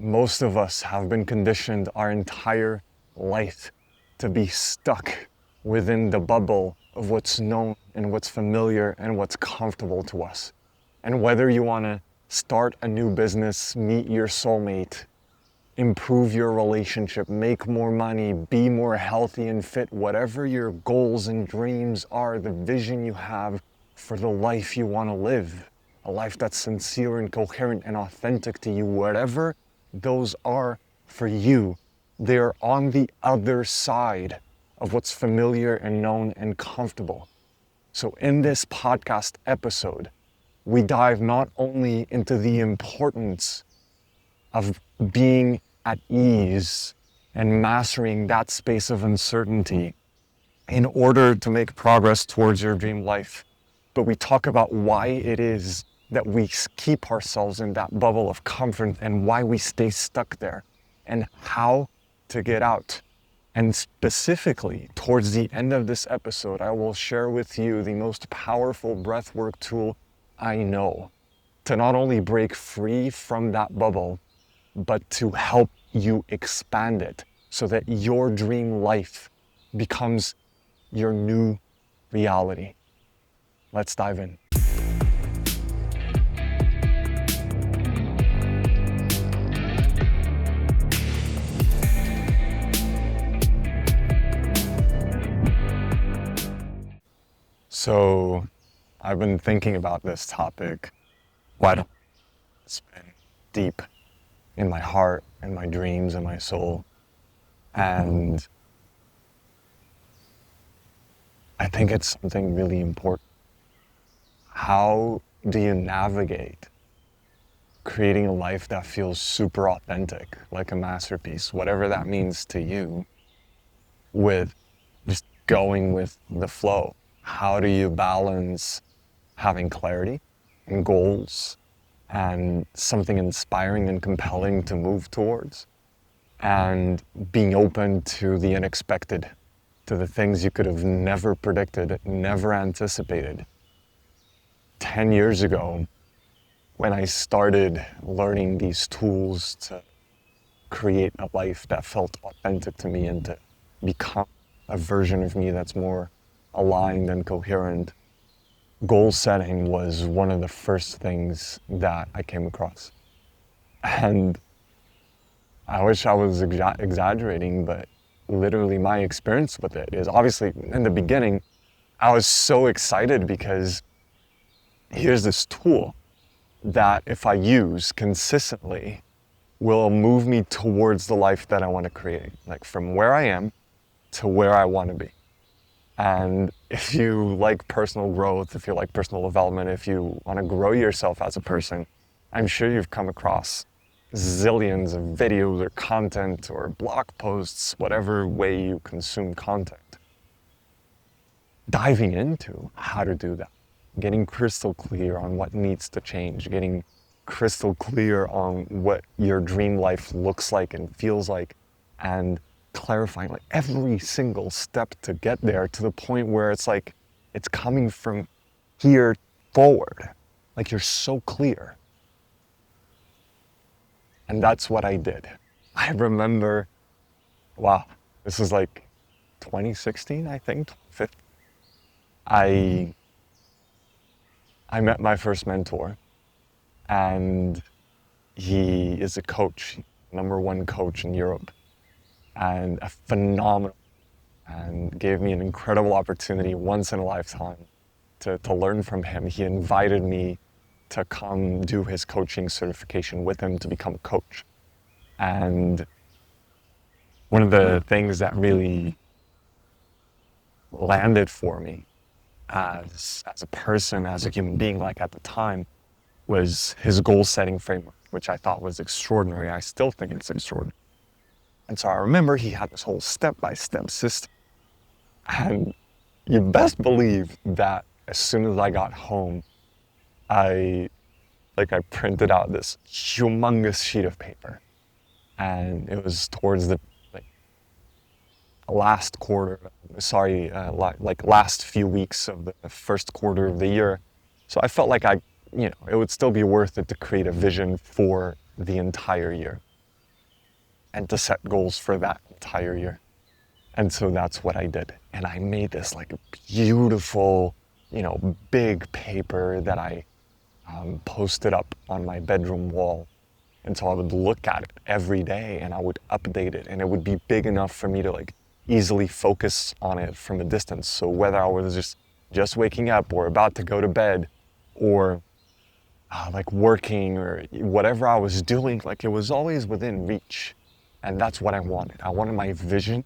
Most of us have been conditioned our entire life to be stuck within the bubble of what's known and what's familiar and what's comfortable to us. And whether you want to start a new business, meet your soulmate, improve your relationship, make more money, be more healthy and fit, whatever your goals and dreams are, the vision you have for the life you want to live, a life that's sincere and coherent and authentic to you, whatever those are for you, they're on the other side of what's familiar and known and comfortable. So in this podcast episode, we dive not only into the importance of being at ease and mastering that space of uncertainty in order to make progress towards your dream life, but we talk about why it is that we keep ourselves in that bubble of comfort and why we stay stuck there and how to get out. And specifically, towards the end of this episode, I will share with you the most powerful breathwork tool I know to not only break free from that bubble, but to help you expand it so that your dream life becomes your new reality. Let's dive in. So I've been thinking about this topic quite a lot. It's been deep in my heart and my dreams and my soul. And I think it's something really important. How do you navigate creating a life that feels super authentic, like a masterpiece, whatever that means to you, with just going with the flow? How do you balance having clarity and goals and something inspiring and compelling to move towards, and being open to the unexpected, to the things you could have never predicted, never anticipated? 10 years ago, when I started learning these tools to create a life that felt authentic to me and to become a version of me that's more aligned and coherent, goal setting was one of the first things that I came across. And I wish I was exaggerating, but literally my experience with it is, obviously in the beginning, I was so excited because here's this tool that if I use consistently will move me towards the life that I want to create, like from where I am to where I want to be. And if you like personal growth, if you like personal development, if you want to grow yourself as a person, I'm sure you've come across zillions of videos or content or blog posts, whatever way you consume content, diving into how to do that, getting crystal clear on what needs to change, getting crystal clear on what your dream life looks like and feels like, and clarifying like every single step to get there, to the point where it's like it's coming from here forward, like you're so clear. And that's what I did. I remember, wow, this was like 2016, I think, 2015. I met my first mentor, and he is a coach, #1 coach in Europe, and a phenomenal, and gave me an incredible opportunity once in a lifetime to learn from him. He invited me to come do his coaching certification with him to become a coach. And one of the things that really landed for me as a person, as a human being, like at the time, was his goal setting framework, which I thought was extraordinary. I still think it's extraordinary. And so I remember he had this whole step-by-step system. And you best believe that as soon as I got home, I printed out this humongous sheet of paper. And it was towards the last few weeks of the first quarter of the year. So I felt like it would still be worth it to create a vision for the entire year. and to set goals for that entire year. And so that's what I did. And I made this like beautiful, big paper that I posted up on my bedroom wall. And so I would look at it every day and I would update it, and it would be big enough for me to like easily focus on it from a distance. So whether I was just waking up or about to go to bed or like working or whatever I was doing, like it was always within reach. And that's what I wanted. I wanted my vision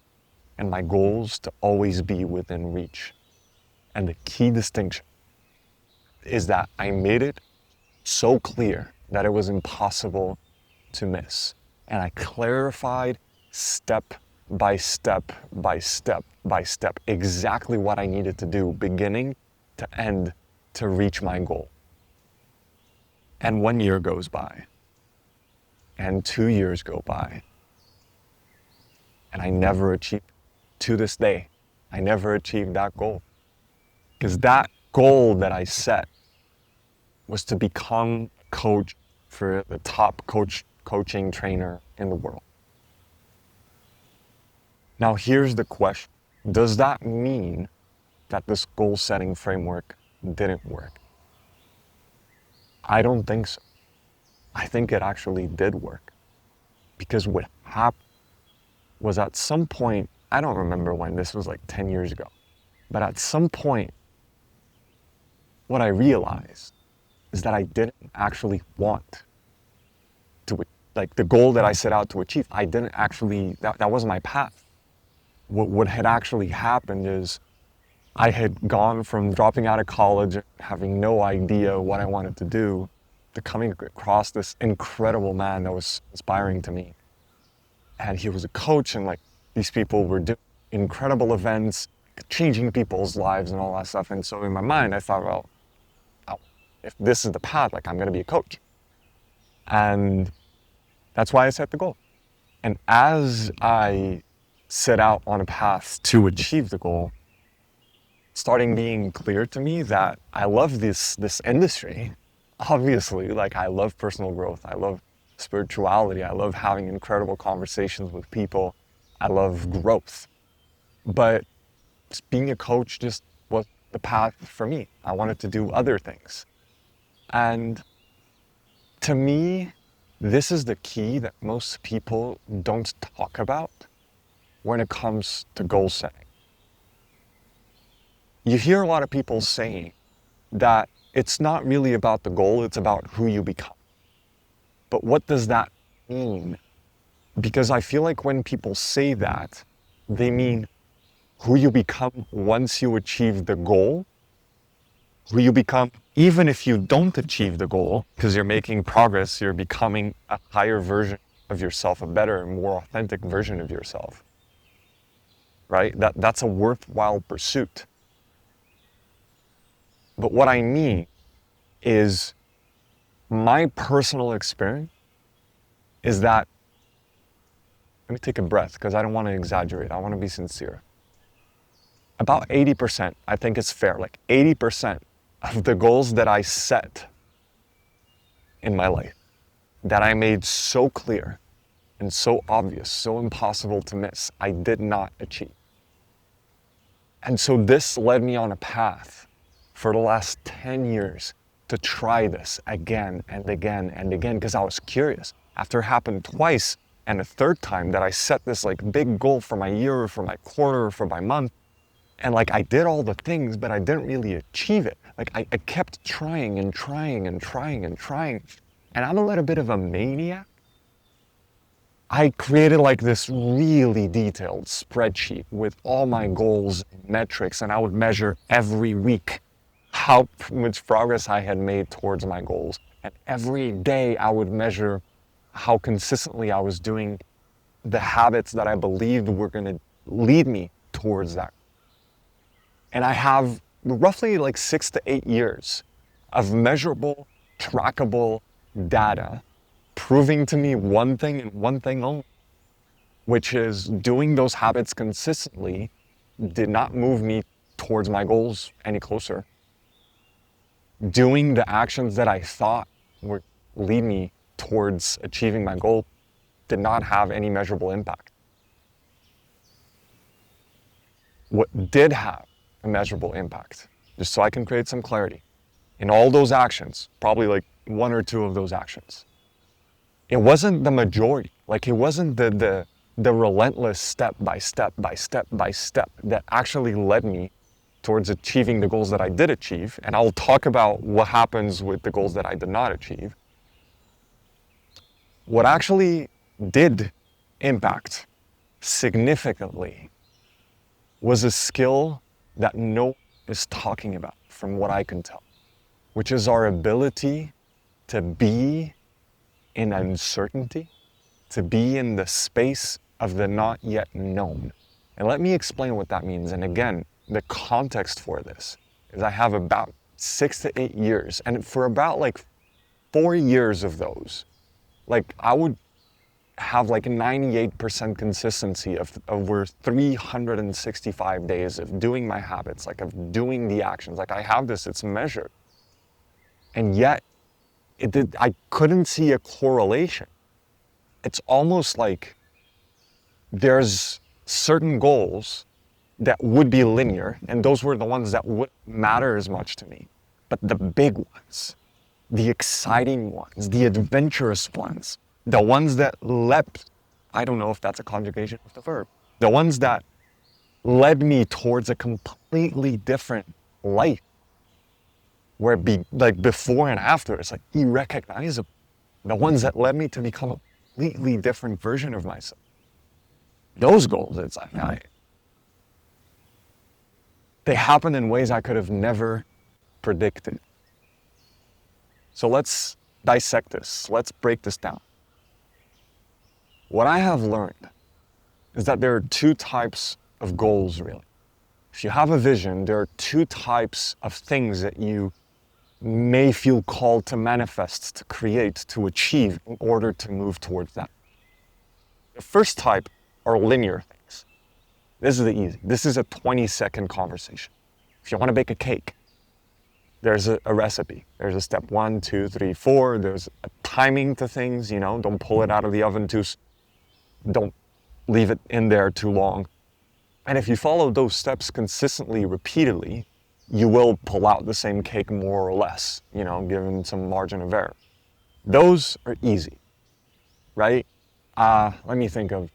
and my goals to always be within reach. And the key distinction is that I made it so clear that it was impossible to miss. And I clarified step by step by step by step exactly what I needed to do, beginning to end, to reach my goal. And 1 year goes by, and 2 years go by, and I never achieved, to this day, I never achieved that goal. Because that goal that I set was to become a coach for the top coaching trainer in the world. Now here's the question. Does that mean that this goal setting framework didn't work? I don't think so. I think it actually did work. Because what happened was at some point, I don't remember when, this was like 10 years ago, but at some point, what I realized is that I didn't actually want to, like the goal that I set out to achieve, I didn't actually, that wasn't my path. What had actually happened is I had gone from dropping out of college, having no idea what I wanted to do, to coming across this incredible man that was inspiring to me. And he was a coach, and like these people were doing incredible events, changing people's lives and all that stuff. And so in my mind, I thought, well, if this is the path, like I'm gonna be a coach. And that's why I set the goal. And as I set out on a path to achieve the goal, starting being clear to me that I love this industry. Obviously, like I love personal growth. I love spirituality. I love having incredible conversations with people. I love growth. But just being a coach just was the path for me. I wanted to do other things. And to me, this is the key that most people don't talk about when it comes to goal setting. You hear a lot of people saying that it's not really about the goal, it's about who you become. But what does that mean? Because I feel like when people say that, they mean who you become once you achieve the goal, who you become even if you don't achieve the goal, because you're making progress, you're becoming a higher version of yourself, a better, more authentic version of yourself, right? That's a worthwhile pursuit. But what I mean is my personal experience is that, let me take a breath because I don't want to exaggerate. I want to be sincere. About 80%, I think it's fair, like 80% of the goals that I set in my life, that I made so clear and so obvious, so impossible to miss, I did not achieve. And so this led me on a path for the last 10 years to try this again and again and again, because I was curious. After it happened twice and a third time that I set this like big goal for my year or for my quarter or for my month, and like I did all the things, but I didn't really achieve it. Like I kept trying and trying and trying and trying. And I'm a little bit of a maniac. I created like this really detailed spreadsheet with all my goals and metrics, and I would measure every week how much progress I had made towards my goals. And every day I would measure how consistently I was doing the habits that I believed were gonna lead me towards that. And I have roughly like 6 to 8 years of measurable, trackable data proving to me one thing and one thing only, which is doing those habits consistently did not move me towards my goals any closer. Doing the actions that I thought would lead me towards achieving my goal did not have any measurable impact. What did have a measurable impact, just so I can create some clarity, in all those actions, probably like one or two of those actions, it wasn't the majority. Like, it wasn't the relentless step by step by step by step that actually led me towards achieving the goals that I did achieve. And I'll talk about what happens with the goals that I did not achieve. What actually did impact significantly was a skill that no one is talking about, from what I can tell, which is our ability to be in uncertainty, to be in the space of the not yet known. And let me explain what that means. And again, the context for this is I have about 6 to 8 years, and for about like 4 years of those, like I would have like 98% consistency of over 365 days of doing my habits, like of doing the actions. Like, I have this, it's measured. And yet I couldn't see a correlation. It's almost like there's certain goals that would be linear, and those were the ones that wouldn't matter as much to me. But the big ones, the exciting ones, the adventurous ones, the ones that leapt, I don't know if that's a conjugation of the verb, the ones that led me towards a completely different life, where like before and after, it's like irrecognizable. The ones that led me to become a completely different version of myself. Those goals, it's like, they happen in ways I could have never predicted. So let's dissect this. Let's break this down. What I have learned is that there are two types of goals, really. If you have a vision, there are two types of things that you may feel called to manifest, to create, to achieve in order to move towards that. The first type are linear things. This is the easy. This is a 20-second conversation. If you want to bake a cake, there's a recipe. There's a step 1, 2, 3, 4. There's a timing to things, don't pull it out of the oven don't leave it in there too long. And if you follow those steps consistently, repeatedly, you will pull out the same cake more or less, given some margin of error. Those are easy, right? Let me think of,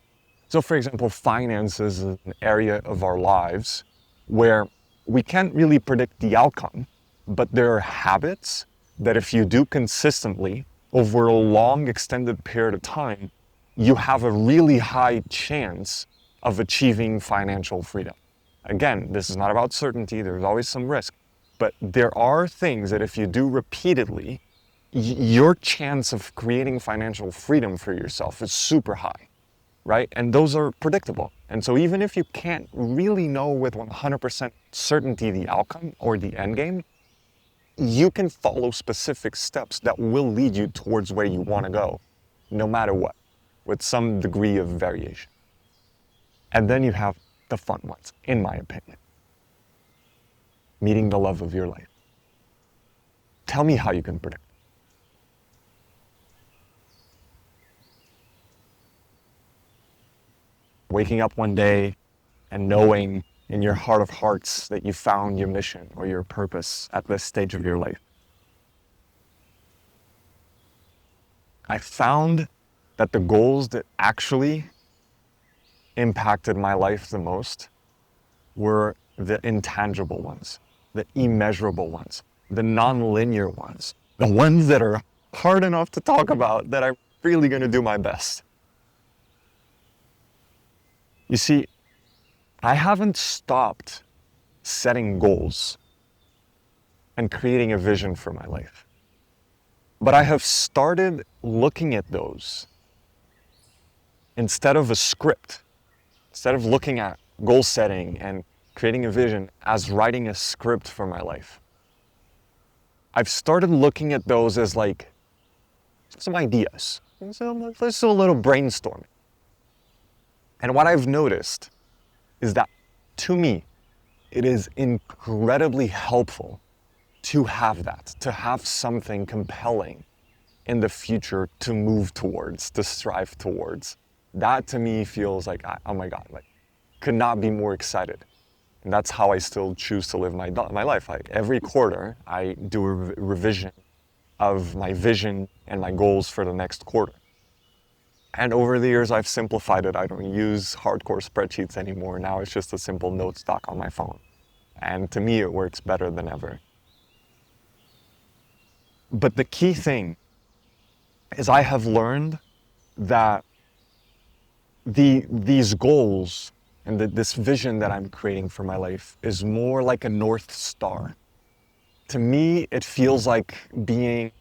so for example, finances is an area of our lives where we can't really predict the outcome, but there are habits that if you do consistently over a long extended period of time, you have a really high chance of achieving financial freedom. Again, this is not about certainty, there's always some risk, but there are things that if you do repeatedly, your chance of creating financial freedom for yourself is super high, right? And those are predictable. And so even if you can't really know with 100% certainty the outcome or the end game, you can follow specific steps that will lead you towards where you want to go, no matter what, with some degree of variation. And then you have the fun ones, in my opinion. Meeting the love of your life. Tell me how you can predict. Waking up one day and knowing in your heart of hearts that you found your mission or your purpose at this stage of your life. I found that the goals that actually impacted my life the most were the intangible ones, the immeasurable ones, the non-linear ones, the ones that are hard enough to talk about that I'm really going to do my best. You see, I haven't stopped setting goals and creating a vision for my life, but I have started looking at those instead of a script, instead of looking at goal setting and creating a vision as writing a script for my life. I've started looking at those as like some ideas. So let's do a little brainstorming. And what I've noticed is that, to me, it is incredibly helpful to have that, to have something compelling in the future to move towards, to strive towards. That to me feels like, oh my God, like could not be more excited. And that's how I still choose to live my life. Like every quarter, I do a revision of my vision and my goals for the next quarter. And over the years, I've simplified it. I don't use hardcore spreadsheets anymore. Now it's just a simple notes doc on my phone. And to me, it works better than ever. But the key thing is I have learned that these goals and this vision that I'm creating for my life is more like a North Star. To me, it feels like being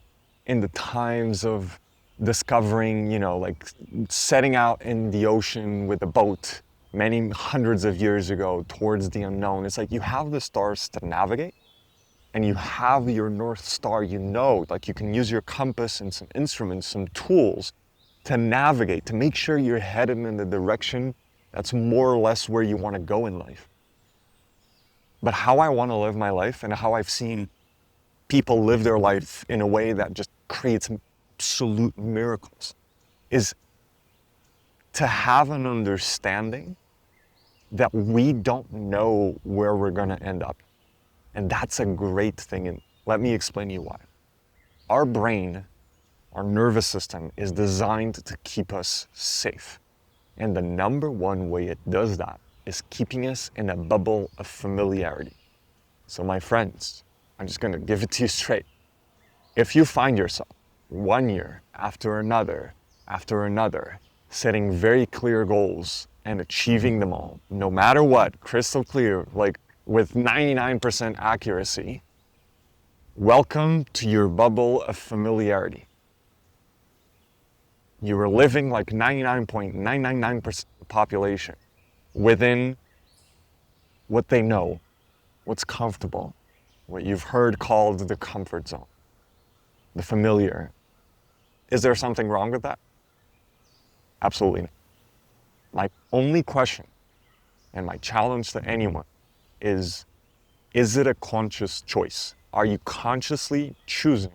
in the times of discovering, like setting out in the ocean with a boat many hundreds of years ago towards the unknown. It's like you have the stars to navigate and you have your North Star, like you can use your compass and some instruments, some tools to navigate, to make sure you're headed in the direction that's more or less where you want to go in life. But how I want to live my life and how I've seen people live their life in a way that just creates absolute miracles is to have an understanding that we don't know where we're going to end up. And that's a great thing. And let me explain to you why. Our brain, our nervous system is designed to keep us safe. And the number one way it does that is keeping us in a bubble of familiarity. So my friends, I'm just gonna give it to you straight. If you find yourself 1 year after another, setting very clear goals and achieving them all, no matter what, crystal clear, like with 99% accuracy, welcome to your bubble of familiarity. You are living like 99.999% of the population within what they know, what's comfortable, what you've heard called the comfort zone, the familiar. Is there something wrong with that? Absolutely not. My only question and my challenge to anyone is it a conscious choice? Are you consciously choosing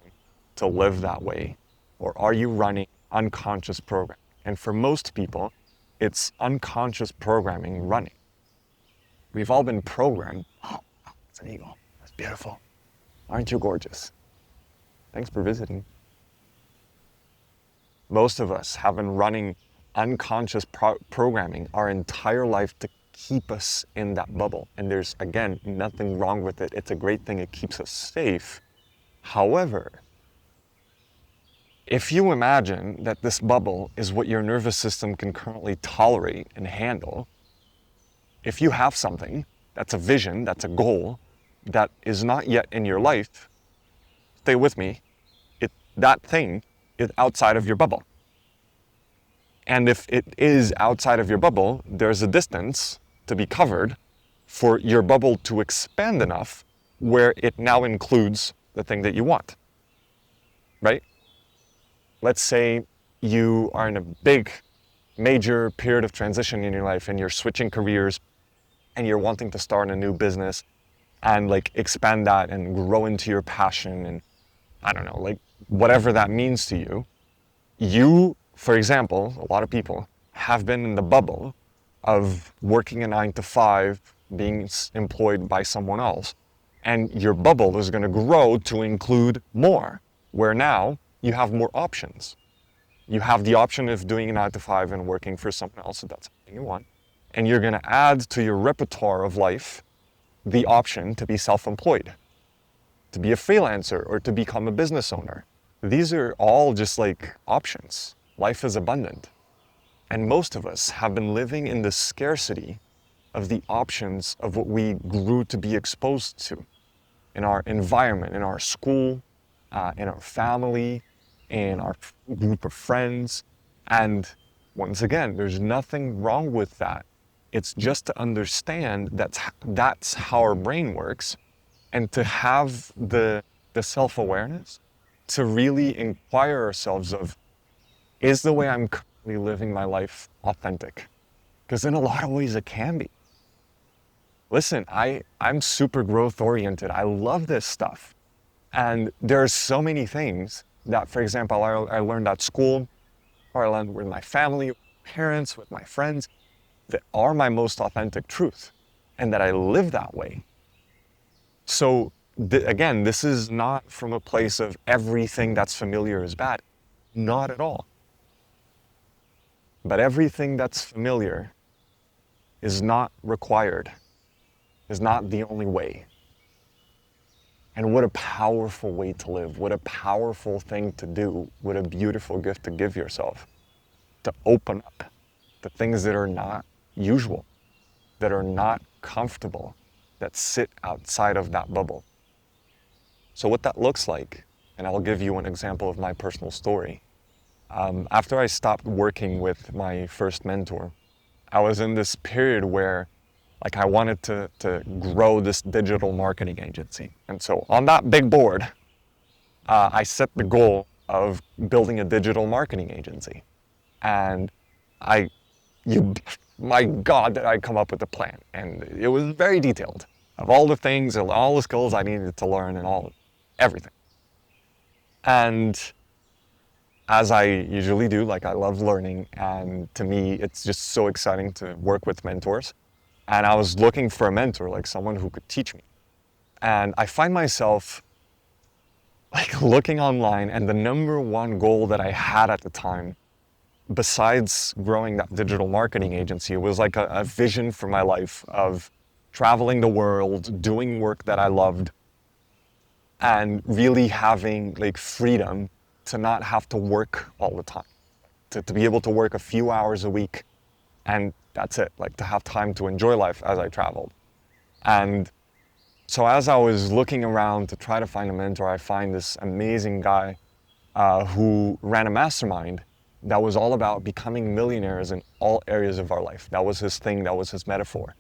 to live that way? Or are you running unconscious programming? And for most people, it's unconscious programming running. We've all been programmed. Oh, it's an eagle. That's beautiful. Aren't you gorgeous? Thanks for visiting. Most of us have been running unconscious programming our entire life to keep us in that bubble. And there's, again, nothing wrong with it. It's a great thing. It keeps us safe. However, if you imagine that this bubble is what your nervous system can currently tolerate and handle, if you have something that's a vision, that's a goal, that is not yet in your life, stay with me, that thing is outside of your bubble. And if it is outside of your bubble, there's a distance to be covered for your bubble to expand enough where it now includes the thing that you want, right? Let's say you are in a big, major period of transition in your life and you're switching careers and you're wanting to start a new business and like expand that and grow into your passion and I don't know, like whatever that means to you. You, for example, a lot of people have been in the bubble of working a 9-to-5, being employed by someone else. And your bubble is going to grow to include more, where now you have more options. You have the option of doing a 9-to-5 and working for someone else if that's something you want. And you're going to add to your repertoire of life the option to be self-employed, to be a freelancer, or to become a business owner. These are all just like options. Life is abundant. And most of us have been living in the scarcity of the options of what we grew to be exposed to in our environment, in our school, in our family, in our group of friends. And once again, there's nothing wrong with that. It's just to understand that's how our brain works, and to have the self-awareness to really inquire ourselves of, is the way I'm currently living my life authentic? Because in a lot of ways it can be. Listen, I'm super growth oriented. I love this stuff. And there are so many things that, for example, I learned at school, or I learned with my family, with my parents, with my friends, that are my most authentic truth, and that I live that way. So again, this is not from a place of everything that's familiar is bad. Not at all. But everything that's familiar is not required, is not the only way. And what a powerful way to live. What a powerful thing to do. What a beautiful gift to give yourself. To open up the things that are not usual, that are not comfortable, that sit outside of that bubble. So what that looks like, and I'll give you an example of my personal story. After I stopped working with my first mentor, I was in this period where like I wanted to grow this digital marketing agency. And so on that big board, I set the goal of building a digital marketing agency. And my God, did I come up with a plan. And it was very detailed of all the things and all the skills I needed to learn and everything. And as I usually do, like I love learning. And to me, it's just so exciting to work with mentors. And I was looking for a mentor, like someone who could teach me. And I find myself like looking online, and the number one goal that I had at the time, besides growing that digital marketing agency, it was like a vision for my life of traveling the world, doing work that I loved, and really having like freedom to not have to work all the time, to be able to work a few hours a week, and that's it, like to have time to enjoy life as I traveled. And so as I was looking around to try to find a mentor, I find this amazing guy who ran a mastermind that was all about becoming millionaires in all areas of our life. That was his thing, that was his metaphor.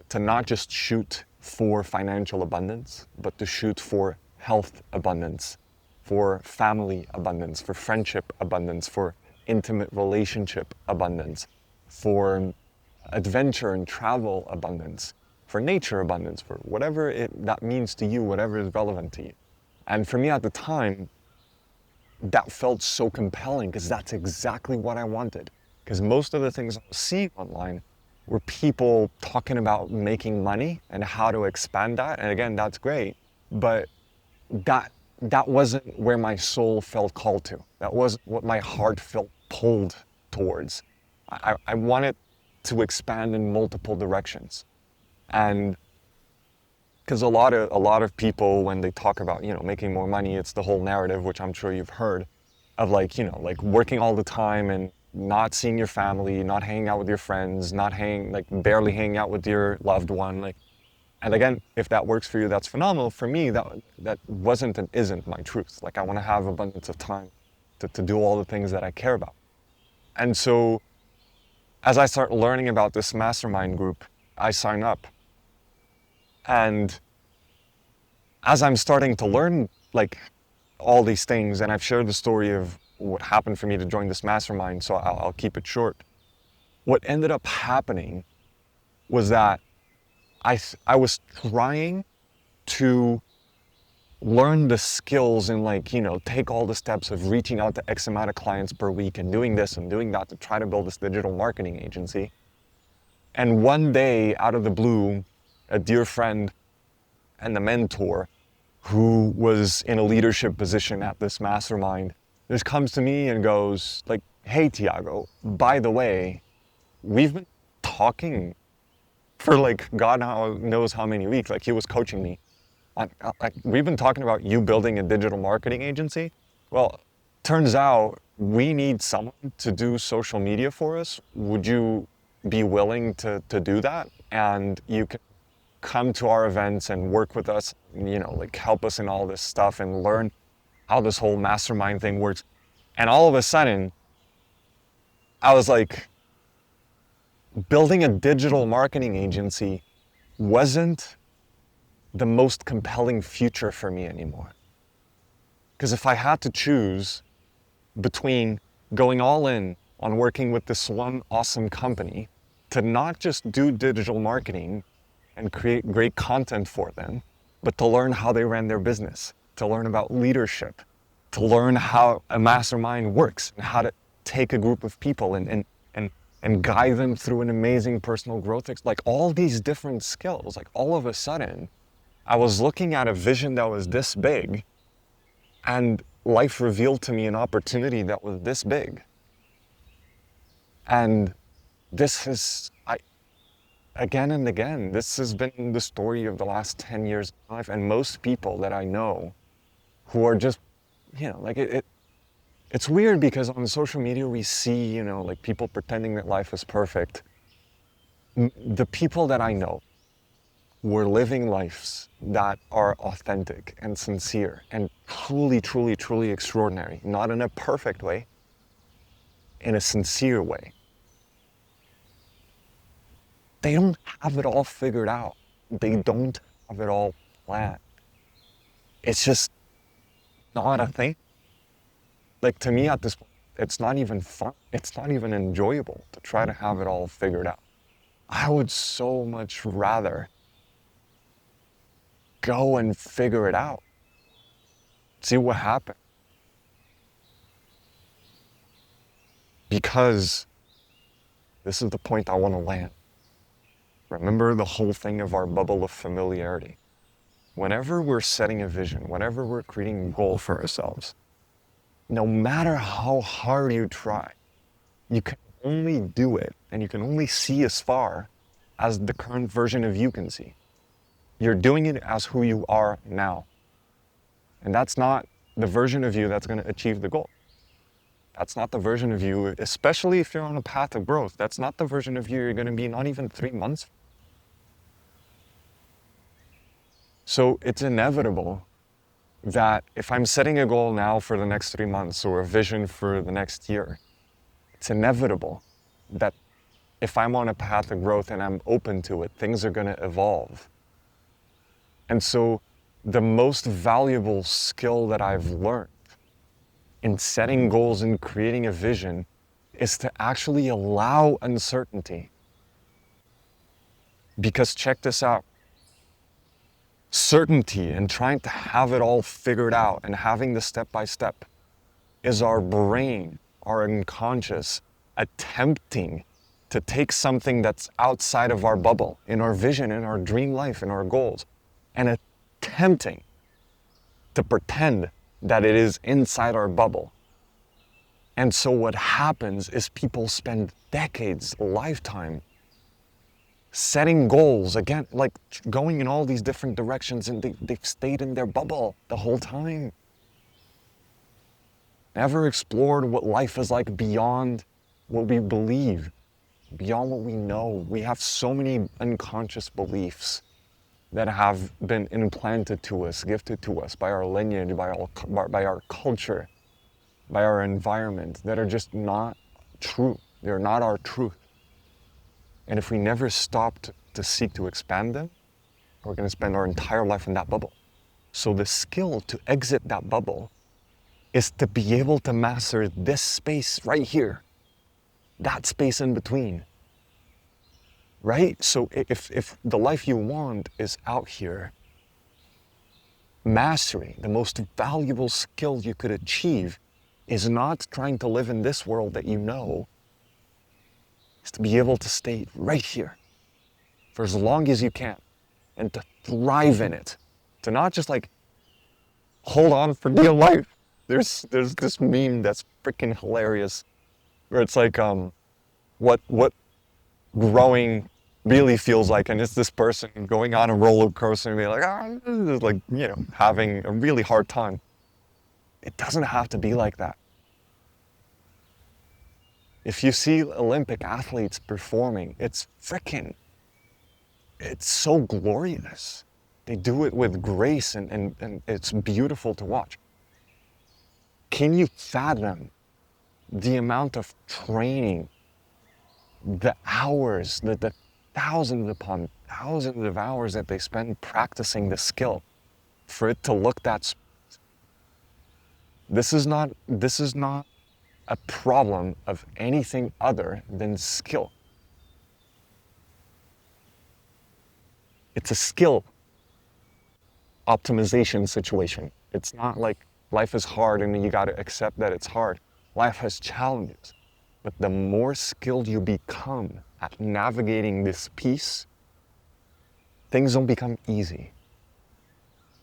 To not just shoot for financial abundance, but to shoot for health abundance, for family abundance, for friendship abundance, for intimate relationship abundance, for adventure and travel abundance, for nature abundance, for whatever that means to you, whatever is relevant to you. And for me at the time, that felt so compelling because that's exactly what I wanted. Because most of the things I was seeing online were people talking about making money and how to expand that. And again, that's great, but that wasn't where my soul felt called to. That wasn't what my heart felt pulled towards. I wanted to expand in multiple directions. And because a lot of people, when they talk about, making more money, it's the whole narrative, which I'm sure you've heard, of like working all the time and not seeing your family, not hanging out with your friends, barely hanging out with your loved one. And again, if that works for you, that's phenomenal. For me, that wasn't and isn't my truth. Like I want to have abundance of time to do all the things that I care about. And so as I start learning about this mastermind group, I sign up. And as I'm starting to learn all these things, and I've shared the story of what happened for me to join this mastermind, so I'll keep it short. What ended up happening was that I was trying to learn the skills and take all the steps of reaching out to X amount of clients per week and doing this and doing that to try to build this digital marketing agency. And one day, out of the blue, a dear friend and a mentor who was in a leadership position at this mastermind just comes to me and goes hey, Tiago, by the way, we've been talking for God knows how many weeks. He was coaching me. We've been talking about you building a digital marketing agency. Well, turns out we need someone to do social media for us. Would you be willing to do that? And you can come to our events and work with us, help us in all this stuff and learn how this whole mastermind thing works. And all of a sudden, I was building a digital marketing agency wasn't the most compelling future for me anymore. Because if I had to choose between going all in on working with this one awesome company to not just do digital marketing and create great content for them, but to learn how they ran their business, to learn about leadership, to learn how a mastermind works and how to take a group of people and guide them through an amazing personal growth. Like all these different skills, like all of a sudden, I was looking at a vision that was this big, and life revealed to me an opportunity that was this big. And this is, again and again, this has been the story of the last 10 years of my life. And most people that I know who are just, like it's weird because on social media we see, like people pretending that life is perfect. The people that I know were living lives that are authentic and sincere and truly, truly, truly extraordinary. Not in a perfect way, in a sincere way. They don't have it all figured out. They don't have it all planned. It's just not a thing. Like to me at this point, it's not even fun. It's not even enjoyable to try to have it all figured out. I would so much rather go and figure it out. See what happens. Because this is the point I want to land. Remember the whole thing of our bubble of familiarity. Whenever we're setting a vision, whenever we're creating a goal for ourselves, no matter how hard you try, you can only do it and you can only see as far as the current version of you can see. You're doing it as who you are now. And that's not the version of you that's going to achieve the goal. That's not the version of you, especially if you're on a path of growth. That's not the version of you you're going to be not even 3 months. So it's inevitable that if I'm setting a goal now for the next 3 months or a vision for the next year, it's inevitable that if I'm on a path of growth and I'm open to it, things are going to evolve. And so the most valuable skill that I've learned in setting goals and creating a vision is to actually allow uncertainty. Because check this out. Certainty and trying to have it all figured out and having the step-by-step is our brain, our unconscious, attempting to take something that's outside of our bubble, in our vision, in our dream life, in our goals, and attempting to pretend that it is inside our bubble. And so what happens is people spend decades, a lifetime, setting goals, again, like going in all these different directions, and they've stayed in their bubble the whole time. Never explored what life is like beyond what we believe, beyond what we know. We have so many unconscious beliefs that have been implanted to us, gifted to us by our lineage, by our culture, by our environment, that are just not true. They're not our truth. And if we never stop to seek to expand them, we're going to spend our entire life in that bubble. So the skill to exit that bubble is to be able to master this space right here, that space in between, right? So if the life you want is out here, mastery, the most valuable skill you could achieve, is not trying to live in this world that you know, is to be able to stay right here for as long as you can and to thrive in it, to not just like hold on for dear life. There's this meme that's freaking hilarious where it's like what growing really feels like, and it's this person going on a roller coaster and being like, this is like, having a really hard time. It doesn't have to be like that. If you see Olympic athletes performing, it's so glorious. They do it with grace and it's beautiful to watch. Can you fathom the amount of training, the hours, the thousands upon thousands of hours that they spend practicing the skill for it to look that smooth? This is not a problem of anything other than skill. It's a skill optimization situation. It's not like life is hard and you got to accept that it's hard. Life has challenges. But the more skilled you become at navigating this piece, things don't become easy.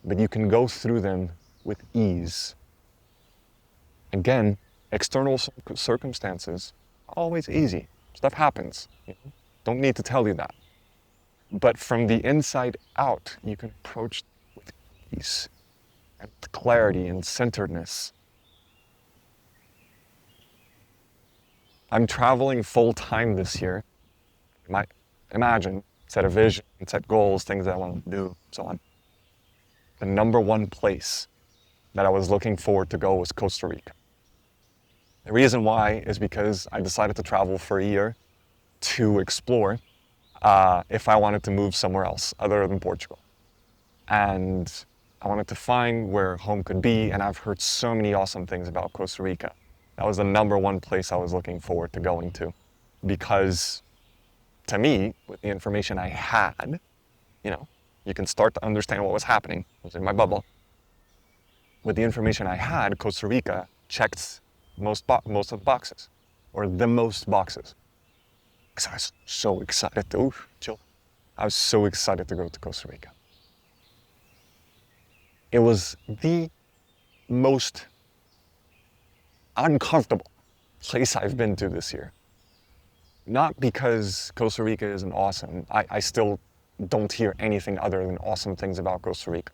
But you can go through them with ease. Again, external circumstances, always easy. Stuff happens. Don't need to tell you that. But from the inside out, you can approach with ease and with clarity and centeredness. I'm traveling full time this year. Imagine, set a vision, set goals, things that I want to do, so on. The number one place that I was looking forward to go was Costa Rica. The reason why is because I decided to travel for a year to explore if I wanted to move somewhere else other than Portugal. And I wanted to find where home could be, and I've heard so many awesome things about Costa Rica. That was the number one place I was looking forward to going to, because to me, with the information I had, you can start to understand what was happening. I was in my bubble. With the information I had, Costa Rica checked most of the boxes, or the most boxes. Because I was so excited to, I was so excited to go to Costa Rica. It was the most uncomfortable place I've been to this year. Not because Costa Rica isn't awesome. I still don't hear anything other than awesome things about Costa Rica.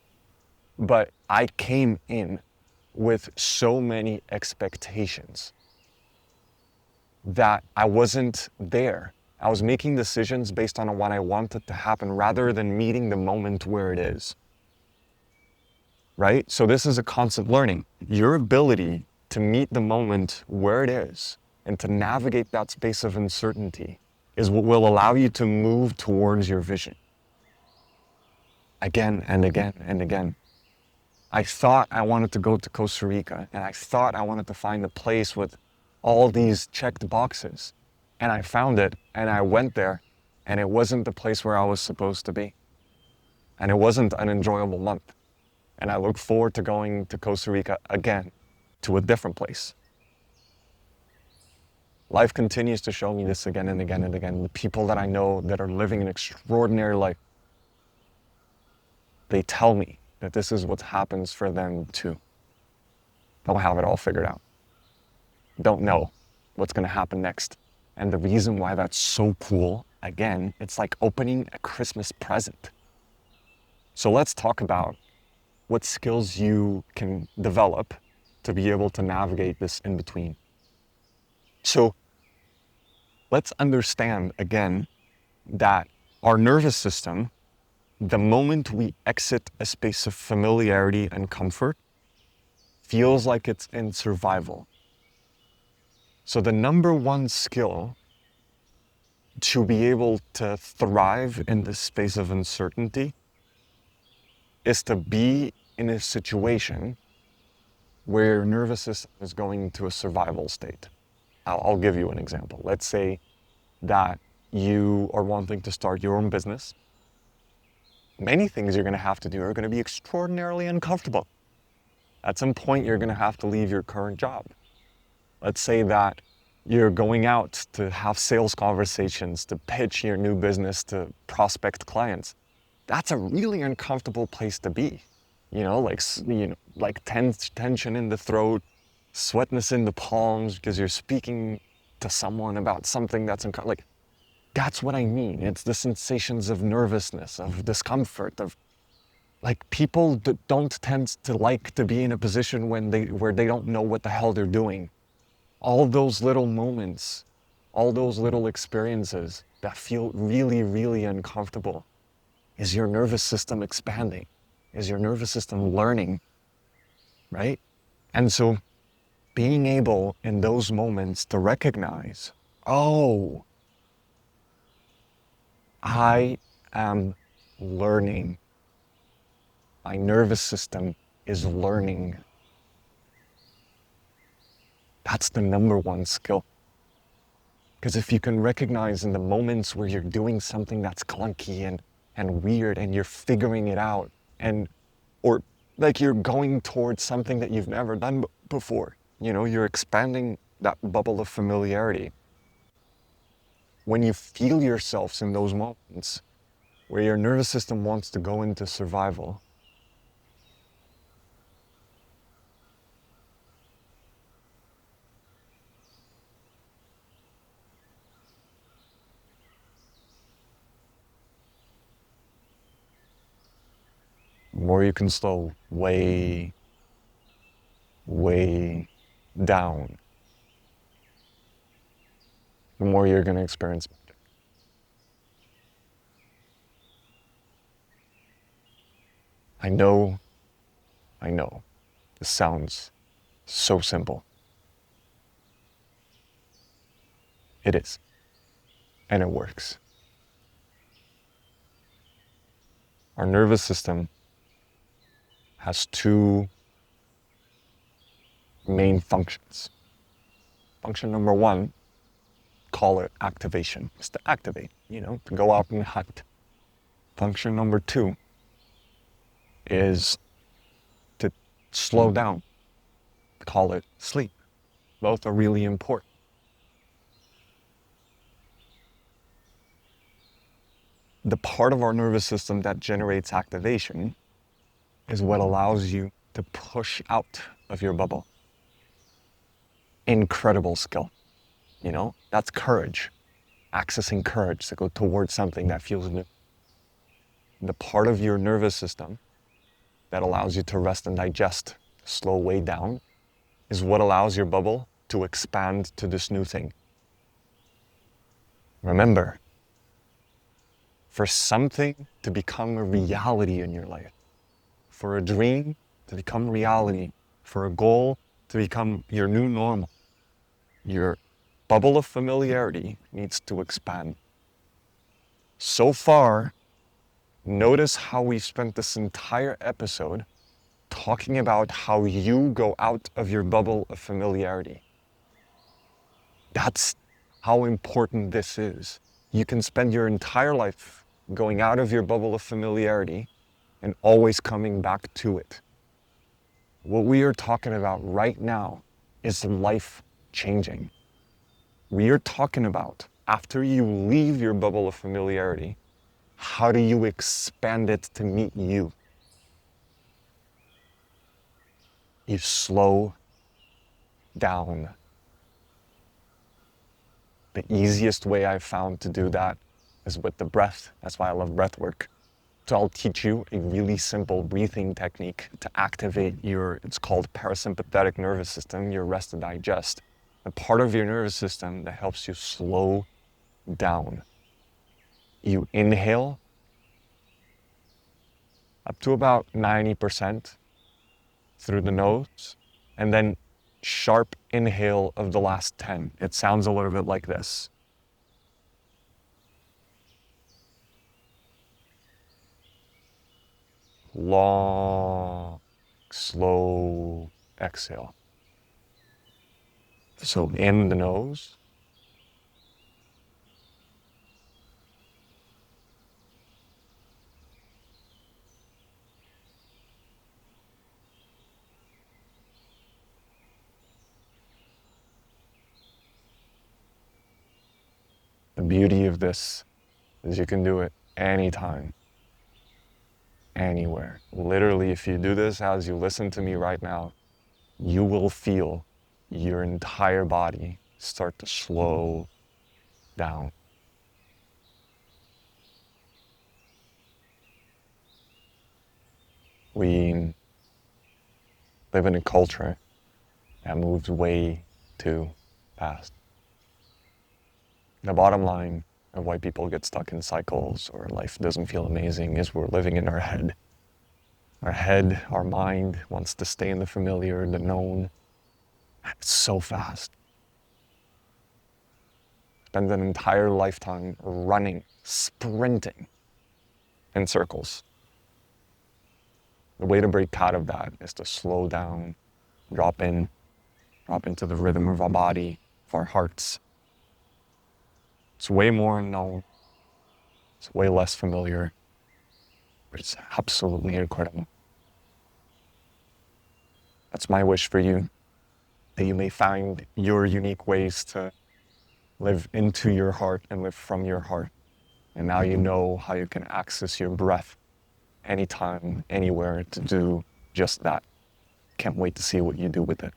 But I came in with so many expectations that I wasn't there. I was making decisions based on what I wanted to happen rather than meeting the moment where it is. Right? So this is a constant learning. Your ability to meet the moment where it is and to navigate that space of uncertainty is what will allow you to move towards your vision. Again and again and again. I thought I wanted to go to Costa Rica, and I thought I wanted to find a place with all these checked boxes. And I found it, and I went there, and it wasn't the place where I was supposed to be. And it wasn't an enjoyable month. And I look forward to going to Costa Rica again, to a different place. Life continues to show me this again and again and again. The people that I know that are living an extraordinary life, they tell me that this is what happens for them too. Don't have it all figured out. Don't know what's going to happen next. And the reason why that's so cool, again, it's like opening a Christmas present. So let's talk about what skills you can develop to be able to navigate this in between. So let's understand again that our nervous system, the moment we exit a space of familiarity and comfort, feels like it's in survival. So the number one skill to be able to thrive in this space of uncertainty is to be in a situation where your nervous system is going into a survival state. I'll give you an example. Let's say that you are wanting to start your own business. Many things you're going to have to do are going to be extraordinarily uncomfortable. At some point, you're going to have to leave your current job. Let's say that you're going out to have sales conversations, to pitch your new business to prospect clients. That's a really uncomfortable place to be. Like tension in the throat, sweatness in the palms because you're speaking to someone about something that's that's what I mean. It's the sensations of nervousness, of discomfort, of people don't tend to like to be in a position where they don't know what the hell they're doing. All those little moments, all those little experiences that feel really, really uncomfortable. Is your nervous system expanding? Is your nervous system learning? Right? And so being able in those moments to recognize, oh, I am learning. My nervous system is learning. That's the number one skill. Because if you can recognize in the moments where you're doing something that's clunky and weird and you're figuring it out, or like you're going towards something that you've never done before. You know, you're expanding that bubble of familiarity. When you feel yourselves in those moments where your nervous system wants to go into survival, the more you can slow way, way down, the more you're going to experience magic. I know, this sounds so simple. It is, and it works. Our nervous system has two main functions. Function number one, call it activation. It's to activate, to go out and hunt. Function number two is to slow down. Call it sleep. Both are really important. The part of our nervous system that generates activation is what allows you to push out of your bubble. Incredible skill. That's courage. Accessing courage to go towards something that feels new. The part of your nervous system that allows you to rest and digest, slow way down, is what allows your bubble to expand to this new thing. Remember, for something to become a reality in your life, for a dream to become reality, for a goal to become your new normal, your bubble of familiarity needs to expand. So far, notice how we've spent this entire episode talking about how you go out of your bubble of familiarity. That's how important this is. You can spend your entire life going out of your bubble of familiarity and always coming back to it. What we are talking about right now is life changing. We are talking about, after you leave your bubble of familiarity, how do you expand it to meet you? You slow down. The easiest way I've found to do that is with the breath. That's why I love breath work. So I'll teach you a really simple breathing technique to activate it's called parasympathetic nervous system, your rest and digest. The part of your nervous system that helps you slow down. You inhale up to about 90% through the nose, and then sharp inhale of the last 10. It sounds a little bit like this. Long, slow exhale. So in the nose, the beauty of this is you can do it anytime, anywhere. Literally, if you do this as you listen to me right now, you will feel your entire body start to slow down. We live in a culture that moves way too fast. The bottom line of why people get stuck in cycles or life doesn't feel amazing is we're living in our head. Our head, our mind wants to stay in the familiar, the known. It's so fast. Spend an entire lifetime running, sprinting in circles. The way to break out of that is to slow down, drop into the rhythm of our body, of our hearts. It's way more unknown. It's way less familiar, but it's absolutely incredible. That's my wish for you, that you may find your unique ways to live into your heart and live from your heart. And now you know how you can access your breath anytime, anywhere to do just that. Can't wait to see what you do with it.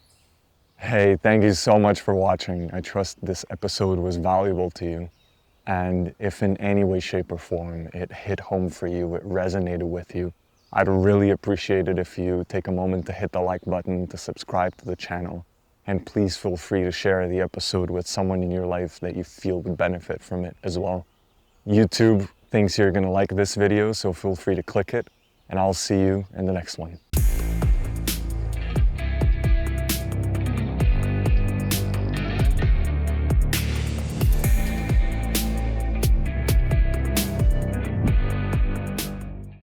Hey, thank you so much for watching. I trust this episode was valuable to you. And if in any way, shape, or form it hit home for you, it resonated with you, I'd really appreciate it if you take a moment to hit the like button, to subscribe to the channel. And please feel free to share the episode with someone in your life that you feel would benefit from it as well. YouTube thinks you're gonna like this video, so feel free to click it, and I'll see you in the next one.